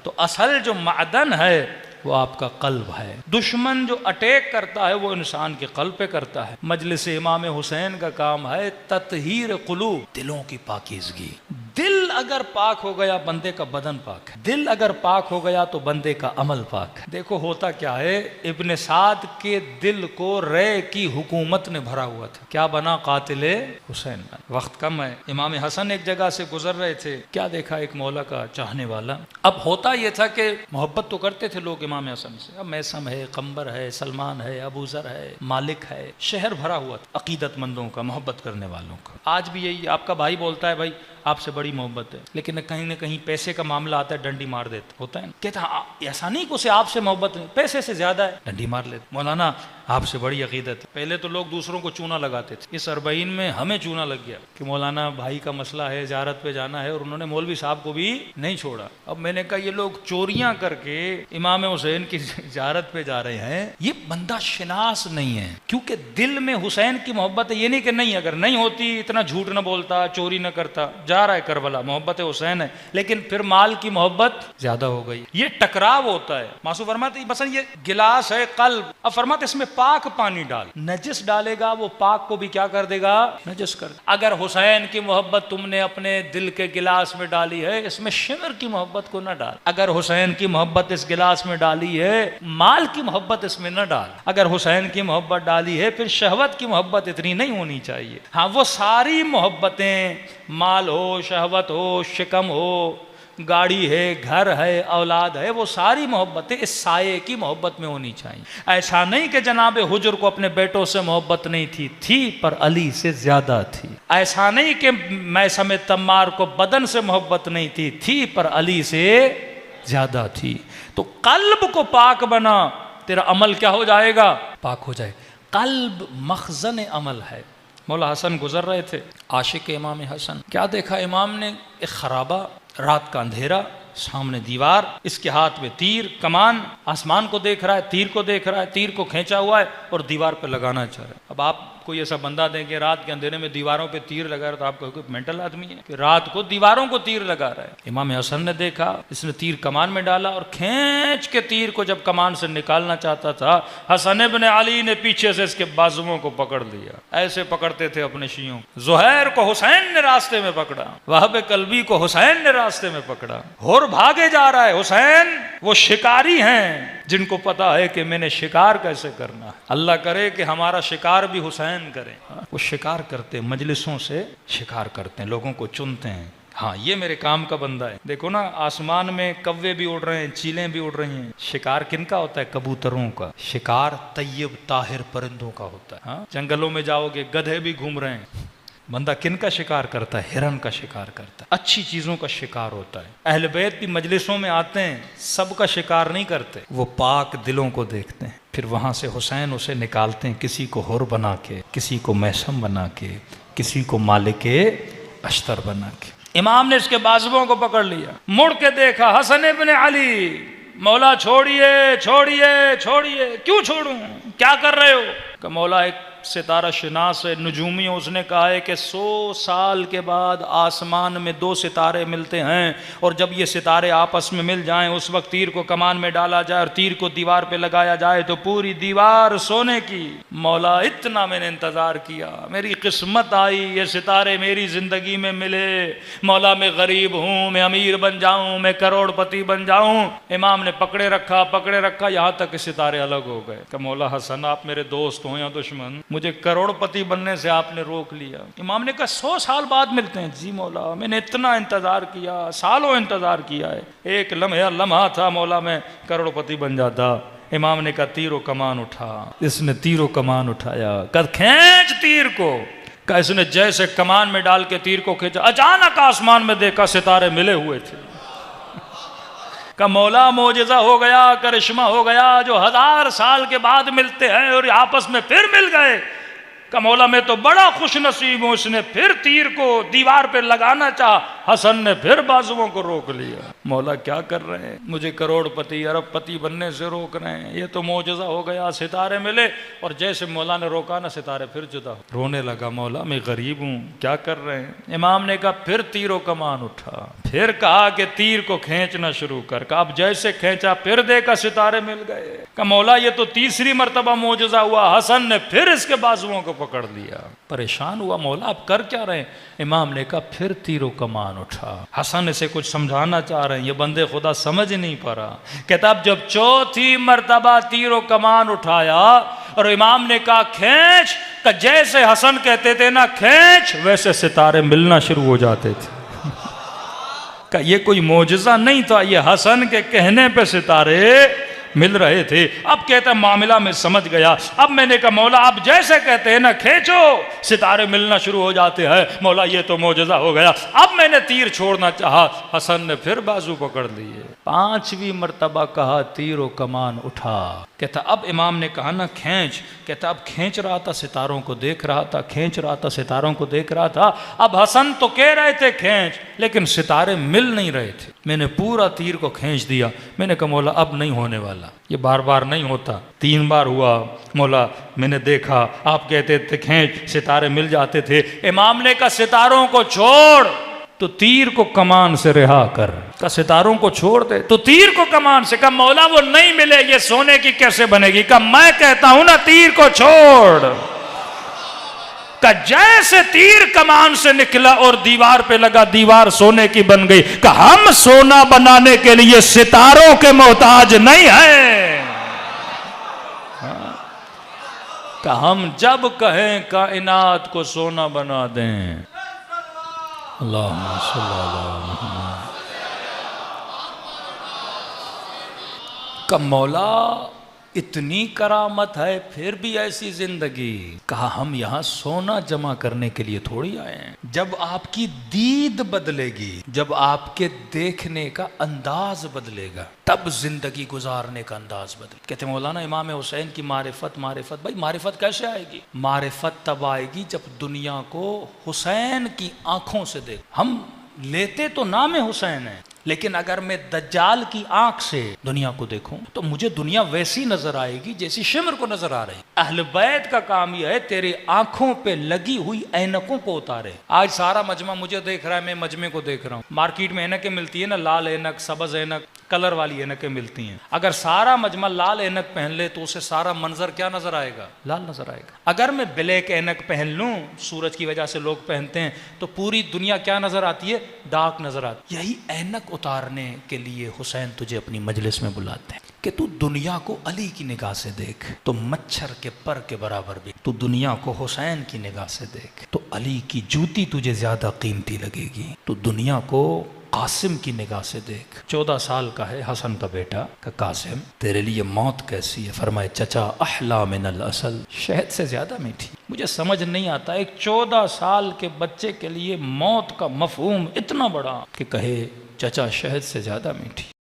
تو اصل جو معدن ہے وہ آپ کا قلب ہے. دشمن جو اٹیک کرتا ہے وہ انسان کے قلب پہ کرتا ہے. مجلس امام حسین کا کام ہے تطہیر قلوب، دلوں کی پاکیزگی. دل اگر پاک ہو گیا بندے کا بدن پاک ہے، دل اگر پاک ہو گیا تو بندے کا عمل پاک ہے. دیکھو ہوتا کیا ہے، ابن سعد کے دل کو رے کی حکومت نے بھرا ہوا تھا. کیا بنا؟ قاتل حسین. وقت کم ہے. امام حسن ایک جگہ سے گزر رہے تھے، کیا دیکھا؟ ایک مولا کا چاہنے والا. اب ہوتا یہ تھا کہ محبت تو کرتے تھے لوگ امام حسن سے. اب میثم ہے، قمبر ہے، سلمان ہے، ابو ذر ہے، مالک ہے، شہر بھرا ہوا تھا عقیدت مندوں کا، محبت کرنے والوں کا. آج بھی یہی، آپ کا بھائی بولتا ہے بھائی آپ سے بڑی محبت ہے، لیکن کہیں نہ کہیں پیسے کا معاملہ آتا ہے ڈنڈی مار دیتا ہوتا ہے. کہتا ایسا نہیں کہ اسے آپ سے محبت نہیں، پیسے سے زیادہ ہے، ڈنڈی مار لیتے. مولانا آپ سے بڑی عقیدت ہے. پہلے تو لوگ دوسروں کو چونا لگاتے تھے، اس 40 میں ہمیں چونا لگ گیا کہ مولانا بھائی کا مسئلہ ہے، زیارت پہ جانا ہے، اور انہوں نے مولوی صاحب کو بھی نہیں چھوڑا. اب میں نے کہا یہ لوگ چوریاں کر کے امام حسین کی زیارت پہ جا رہے ہیں، یہ بندہ شناس نہیں ہے. کیونکہ دل میں حسین کی محبت ہے. یہ نہیں کہ نہیں، اگر نہیں ہوتی اتنا جھوٹ نہ بولتا، چوری نہ کرتا. جا رہا ہے کربلا، محبت حسین ہے، لیکن پھر مال کی محبت زیادہ ہو گئی. یہ ٹکراؤ ہوتا ہے. معصوم فرماتے مثلا یہ گلاس ہے قلب، اب فرماتے اس میں پاک پانی ڈال، نجس ڈالے گا وہ پاک کو بھی کیا کر دے گا؟ نجس کر. اگر حسین کی محبت تم نے اپنے دل کے گلاس میں ڈالی ہے، اس میں شمر کی محبت کو نہ ڈال. اگر حسین کی محبت اس گلاس میں ڈالی ہے، مال کی محبت اس میں نہ ڈال. اگر حسین کی محبت ڈالی ہے، پھر شہوت کی محبت اتنی نہیں ہونی چاہیے. ہاں وہ ساری محبتیں، مال ہو، شہوت ہو، شکم ہو، گاڑی ہے، گھر ہے، اولاد ہے، وہ ساری محبتیں اس سائے کی محبت میں ہونی چاہیے. ایسا نہیں کہ جناب حجر کو اپنے بیٹوں سے محبت نہیں تھی پر علی سے زیادہ تھی. ایسا نہیں کہ میثم تمار کو بدن سے محبت نہیں تھی پر علی سے زیادہ تھی. تو قلب کو پاک بنا، تیرا عمل کیا ہو جائے گا؟ پاک ہو جائے. قلب مخزن عمل ہے. مولا حسن گزر رہے تھے، عاشق امام حسن. کیا دیکھا امام نے؟ ایک خرابہ، رات کا اندھیرا، سامنے دیوار، اس کے ہاتھ میں تیر کمان، آسمان کو دیکھ رہا ہے، تیر کو دیکھ رہا ہے، تیر کو کھینچا ہوا ہے اور دیوار پہ لگانا چاہ رہا ہے. اب آپ کوئی ایسا بندہ دیں کہ رات کے اندھیرے میں دیواروں پہ تیر لگا رہا، تو آپ کوئی مینٹل آدمی ہے کہ رات کو دیواروں کو تیر لگا رہا ہے. امام حسن نے دیکھا، اس نے تیر کمان میں ڈالا اور کھینچ کے تیر کو جب کمان سے نکالنا چاہتا تھا، حسن ابن علی نے پیچھے سے اس کے بازوؤں کو پکڑ لیا. ایسے پکڑتے تھے اپنے شیعوں. زہیر کو حسین نے راستے میں پکڑا، وہب قلبی کو حسین نے راستے میں پکڑا. اور بھاگے جا رہا ہے. حسین وہ شکاری ہیں جن کو پتا ہے کہ میں نے شکار کیسے کرنا. اللہ کرے کہ ہمارا شکار بھی حسین کرے. وہ شکار کرتے، مجلسوں سے شکار کرتے ہیں، لوگوں کو چنتے ہیں. ہاں یہ میرے کام کا بندہ ہے. دیکھو نا آسمان میں کوے بھی اڑ رہے ہیں، چیلیں بھی اڑ رہی ہیں. شکار کن کا ہوتا ہے؟ کبوتروں کا. شکار طیب طاہر پرندوں کا ہوتا ہے. ہاں جنگلوں میں جاؤ گے گدھے بھی گھوم رہے ہیں. بندہ کن کا شکار کرتا ہے؟ ہرن کا شکار کرتا ہے. اچھی چیزوں کا شکار ہوتا ہے. اہل بیت بھی مجلسوں میں آتے ہیں، سب کا شکار نہیں کرتے، وہ پاک دلوں کو دیکھتے ہیں. پھر وہاں سے حسین اسے نکالتے ہیں، کسی کو حر بنا کے، کسی کو میثم بنا کے، کسی کو مالک اشتر بنا کے. امام نے اس کے بازوؤں کو پکڑ لیا، مڑ کے دیکھا، حسن ابن علی، مولا چھوڑیے چھوڑیے چھوڑیے. کیوں چھوڑوں؟ کیا کر رہے ہو؟ کہ مولا ایک ستارہ شناس ہے، نجومی. اس نے کہا ہے کہ 100 سال کے بعد آسمان میں 2 ستارے ملتے ہیں، اور جب یہ ستارے آپس میں مل جائیں اس وقت تیر کو کمان میں ڈالا جائے اور تیر کو دیوار پہ لگایا جائے تو پوری دیوار سونے کی. مولا اتنا میں نے انتظار کیا، میری قسمت آئی، یہ ستارے میری زندگی میں ملے. مولا میں غریب ہوں، میں امیر بن جاؤں، میں کروڑ پتی بن جاؤں. امام نے پکڑے رکھا یہاں تک کہ ستارے الگ ہو گئے. کہ مولا حسن آپ میرے دوست ہوں یا دشمن، مجھے کروڑ پتی بننے سے آپ نے روک لیا. امام نے کہا 100 سال بعد ملتے ہیں. جی مولا میں نے اتنا انتظار کیا، سالوں انتظار کیا ہے، ایک لمحہ تھا مولا میں کروڑ پتی بن جاتا. امام نے کہا تیر و کمان اٹھا. اس نے تیر و کمان اٹھایا، کہ کھینچ تیر کو. کہ اس نے جیسے کمان میں ڈال کے تیر کو کھینچا، اچانک آسمان میں دیکھا ستارے ملے ہوئے تھے. کہ مولا معجزہ ہو گیا، کرشمہ ہو گیا، جو 1000 سال کے بعد ملتے ہیں اور آپس میں پھر مل گئے. کہ مولا میں تو بڑا خوش نصیب ہوں. اس نے پھر تیر کو دیوار پہ لگانا چاہا، حسن نے پھر بازوؤں کو روک لیا۔ مولا کیا کر رہے ہیں؟ مجھے کروڑ پتی ارب پتی بننے سے روک رہے ہیں، یہ تو معجزہ ہو گیا، ستارے ملے اور جیسے مولا نے روکا نا ستارے پھر جدا ہو۔ رونے لگا، مولا میں غریب ہوں، کیا کر رہے ہیں؟ امام نے کہا پھر تیر و کمان اٹھا، پھر کہا کہ تیر کو کھینچنا شروع کر، کہا اب جیسے کھینچا پھر دیکھا ستارے مل گئے۔ کہا مولا یہ تو تیسری مرتبہ معجزہ ہوا، حسن نے پھر اس کے بازوؤں کو پکڑ لیا۔ پریشان ہوا، مولا آپ کر کیا رہے ہیں؟ امام نے کہا پھر تیر و کمان اٹھا۔ حسن اسے کچھ سمجھانا چاہ رہے ہیں، یہ بندے خدا سمجھ نہیں پا رہا۔ کہتا اب جب چوتھی مرتبہ تیر و کمان اٹھایا اور امام نے کہا کھینچ، کہ جیسے حسن کہتے تھے نا کھینچ، ویسے ستارے ملنا شروع ہو جاتے تھے۔ کہ یہ کوئی معجزہ نہیں تھا، یہ حسن کے کہنے پہ ستارے مل رہے تھے۔ اب کہتا معاملہ میں سمجھ گیا۔ اب میں نے کہا مولا آپ جیسے کہتے ہیں نا کھینچو، ستارے ملنا شروع ہو جاتے ہیں۔ مولا یہ تو معجزہ ہو گیا۔ اب میں نے تیر چھوڑنا چاہا، حسن نے پھر بازو پکڑ لیے۔ پانچویں مرتبہ کہا تیر و کمان اٹھا۔ کہتا اب امام نے کہا نا کھینچ، کہتا اب کھینچ رہا تھا، ستاروں کو دیکھ رہا تھا، کھینچ رہا تھا، ستاروں کو دیکھ رہا تھا۔ اب حسن تو کہہ رہے تھے کھینچ، لیکن ستارے مل نہیں رہے تھے۔ میں نے پورا تیر کو کھینچ دیا۔ میں نے کہا مولا اب نہیں ہونے والا، یہ بار بار نہیں ہوتا، 3 بار ہوا مولا، میں نے دیکھا آپ کہتے تھے کھینچ، ستارے مل جاتے تھے۔ امام نے کہا ستاروں کو چھوڑ تو تیر کو کمان سے رہا کر۔ کہا ستاروں کو چھوڑ دے تو تیر کو کمان سے۔ کہا مولا وہ نہیں ملے، یہ سونے کی کیسے بنے گی؟ کہا میں کہتا ہوں نا تیر کو چھوڑ۔ کہ جیسے تیر کمان سے نکلا اور دیوار پہ لگا، دیوار سونے کی بن گئی۔ کہ ہم سونا بنانے کے لیے ستاروں کے محتاج نہیں ہیں، کہ ہم جب کہیں کائنات کو سونا بنا دیں۔ اللہم صلی اللہ علیہ وسلم۔ کہ مولا اتنی کرامت ہے پھر بھی ایسی زندگی؟ کہا ہم یہاں سونا جمع کرنے کے لیے تھوڑی آئے ہیں۔ جب آپ کی دید بدلے گی، جب آپ کے دیکھنے کا انداز بدلے گا، تب زندگی گزارنے کا انداز بدلے۔ کہتے ہیں مولانا امام حسین کی معرفت بھائی معرفت کیسے آئے گی؟ معرفت تب آئے گی جب دنیا کو حسین کی آنکھوں سے دیکھ۔ ہم لیتے تو نام حسین ہے، لیکن اگر میں دجال کی آنکھ سے دنیا کو دیکھوں تو مجھے دنیا ویسی نظر آئے گی جیسی شمر کو نظر آ رہی۔ اہل بیت کا کام یہ ہے تیری آنکھوں پہ لگی ہوئی اینکوں کو اتارے۔ آج سارا مجمع مجھے دیکھ رہا ہے، میں مجمع کو دیکھ رہا ہوں۔ مارکیٹ میں اینکیں ملتی ہیں نا، لال اینک، سبز اینک، کلر والی اینکیں ملتی ہیں۔ اگر سارا مجمع لال اینک پہن لے تو اسے سارا منظر کیا نظر آئے گا؟ لال نظر آئے گا۔ اگر میں بلیک اینک پہن لوں، سورج کی وجہ سے لوگ پہنتے ہیں، تو پوری دنیا کیا نظر آتی ہے؟ ڈارک نظر آتی۔ یہی اینک اتارنے کے لیے حسین تجھے اپنی مجلس میں بلاتے ہیں کہ تو دنیا کو علی کی نگاہ سے دیکھ، تو مچھر کے پر کے برابر بھی۔ تو دنیا کو حسین کی نگاہ سے دیکھ تو علی کی جوتی تجھے زیادہ قیمتی لگے گی۔ تو دنیا کو قاسم کی نگاہ سے دیکھ۔ 14 سال کا ہے حسن کا بیٹا، کہ قاسم تیرے لیے موت کیسی ہے؟ فرمائے چچا احلا من العسل، شہد سے زیادہ میٹھی۔ مجھے سمجھ نہیں آتا ایک 14 سال کے بچے کے لیے موت کا مفہوم اتنا بڑا کہ کہے چچا شہد سے زیادہ میٹھی۔